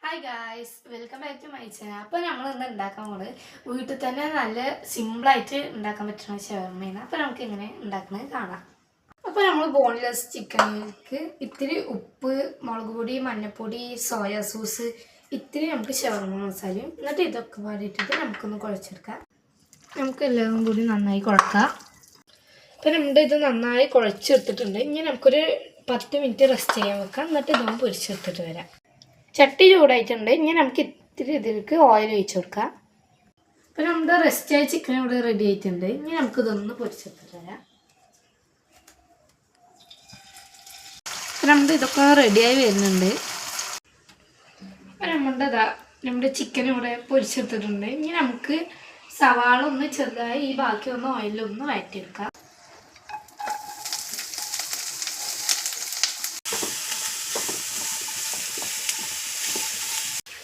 Hi guys, welcome back to my channel. അപ്പോൾ നമ്മൾ ഇന്ന് ഉണ്ടാക്കാൻ പോകുന്നത് വീട്ടിൽ തന്നെ നല്ല സിമ്പിളായിട്ട് ഉണ്ടാക്കാൻ പറ്റുന്ന ഷവർമ്മയാണ്. അപ്പോൾ നമുക്ക് എങ്ങനെ ഉണ്ടാക്കുന്നത് കാണാം. അപ്പോൾ നമ്മൾ ബോൺലെസ് ചിക്കനിലേക്ക് ഇത്തിരി ഉപ്പ്, മുളക് പൊടി, മഞ്ഞൾപ്പൊടി, സോയാ സോസ്, ഇത്തിരി നമുക്ക് ഷവർമ്മ മസാലയും, എന്നിട്ട് ഇതൊക്കെ പാടിയിട്ടിട്ട് നമുക്കൊന്ന് കുഴച്ചെടുക്കാം. നമുക്ക് എല്ലാം കൂടി നന്നായി കുഴക്കാം. അപ്പോൾ നമ്മുടെ ഇത് നന്നായി കുഴച്ചെടുത്തിട്ടുണ്ട്. ഇനി നമുക്കൊരു 10 മിനിറ്റ് റെസ്റ്റ് ചെയ്യാൻ വെക്കാം. എന്നിട്ട് ഇതൊന്ന് പൊരിച്ചെടുത്തിട്ട് വരാം. ചട്ടി ചൂടായിട്ടുണ്ട്. ഇനി നമുക്ക് ഇത്തിരി ഇതിലേക്ക് ഓയിൽ ഒഴിച്ചു കൊടുക്കാം. അപ്പോൾ നമ്മുടെ റെസ്റ്റ് ആയ ചിക്കൻ ഇവിടെ റെഡി ആയിട്ടുണ്ട്. ഇനി നമുക്കിതൊന്ന് പൊരിച്ചെടുത്തിട്ട് വരാം. അപ്പോൾ നമ്മുടെ ഇതൊക്കെ റെഡിയായി വരുന്നുണ്ട്. അപ്പോൾ നമ്മുടെ ചിക്കൻ ഇവിടെ പൊരിച്ചെടുത്തിട്ടുണ്ട്. ഇനി നമുക്ക് സവാള ഒന്ന് ചെറുതായി ഈ ബാക്കി ഒന്ന് ഓയിലൊന്ന് വഴറ്റിയെടുക്കാം.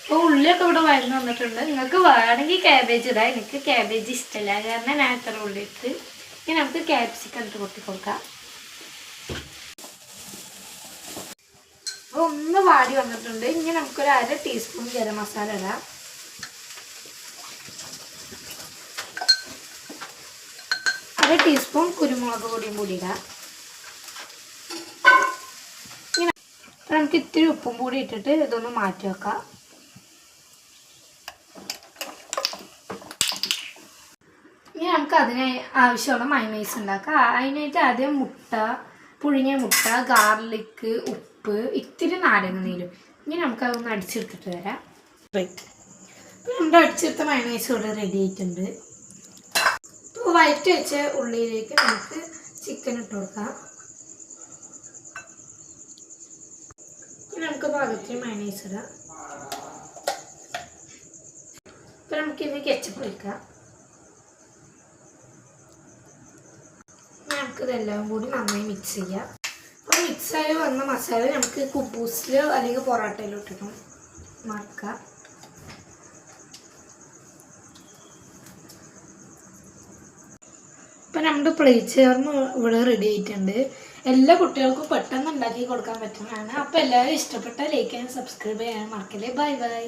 അപ്പോൾ ഉള്ളിയൊക്കെ ഇവിടെ വഴന്ന് വന്നിട്ടുണ്ട്. നിങ്ങൾക്ക് വേണമെങ്കിൽ ക്യാബേജ് ഇടാം. എനിക്ക് ക്യാബേജ് ഇഷ്ടമല്ല, കാരണം ഞാൻ ഇത്ര ഉള്ളി ഇട്ട്. ഇനി നമുക്ക് ക്യാപ്സിക്കം ഇട്ട് കൊട്ടി കൊടുക്കാം. അപ്പോൾ ഒന്ന് വാടി വന്നിട്ടുണ്ട്. ഇനി നമുക്കൊരു 1/2 ടീസ്പൂൺ ഗരം മസാല ഇടാം. അര ടീസ്പൂൺ കുരുമുളക് പൊടിയും കൂടി ഇടാം. ഇനി നമുക്ക് ഇത്തിരി ഉപ്പും കൂടി ഇട്ടിട്ട് ഇതൊന്ന് മാറ്റി വെക്കാം. ഇനി നമുക്ക് അതിന് ആവശ്യമുള്ള മയോണൈസ് ഉണ്ടാക്കാം. അതിനായിട്ട് ആദ്യം പുഴുങ്ങിയ മുട്ട, ഗാർലിക്ക്, ഉപ്പ്, ഇത്തിരി നാരങ്ങ നീരും. ഇനി നമുക്കതൊന്ന് അടിച്ചെടുത്തിട്ട് വരാം. അപ്പോൾ നമ്മുടെ അടിച്ചെടുത്ത മയോണൈസ് ഇവിടെ റെഡി ആയിട്ടുണ്ട്. ഇപ്പോൾ വഴറ്റി വെച്ച ഉള്ളിയിലേക്ക് നമുക്ക് ചിക്കൻ ഇട്ട് കൊടുക്കാം. ഇനി നമുക്ക് പാകത്തിന് മയോണൈസ് ഇടാം. ഇപ്പോൾ നമുക്കിത് കെച്ചപ്പ് ഒഴിക്കാം. നമുക്കിതെല്ലാം കൂടി നന്നായി മിക്സ് ചെയ്യാം. അപ്പോൾ മിക്സായി വന്ന മസാല നമുക്ക് കുബൂസിലോ അല്ലെങ്കിൽ പൊറോട്ടയിലോ ഇട്ടിട്ട് മറക്കാം. ഇപ്പം നമ്മുടെ പ്ലേറ്റ് ഷവർമ്മ ഇവിടെ റെഡി ആയിട്ടുണ്ട്. എല്ലാ കുട്ടികൾക്കും പെട്ടെന്ന് ഉണ്ടാക്കി കൊടുക്കാൻ പറ്റുന്നതാണ്. അപ്പോൾ എല്ലാവരും ഇഷ്ടപ്പെട്ടാൽ ലൈക്ക് ചെയ്യാനും സബ്സ്ക്രൈബ് ചെയ്യാനും മറക്കല്ലേ. Bye bye.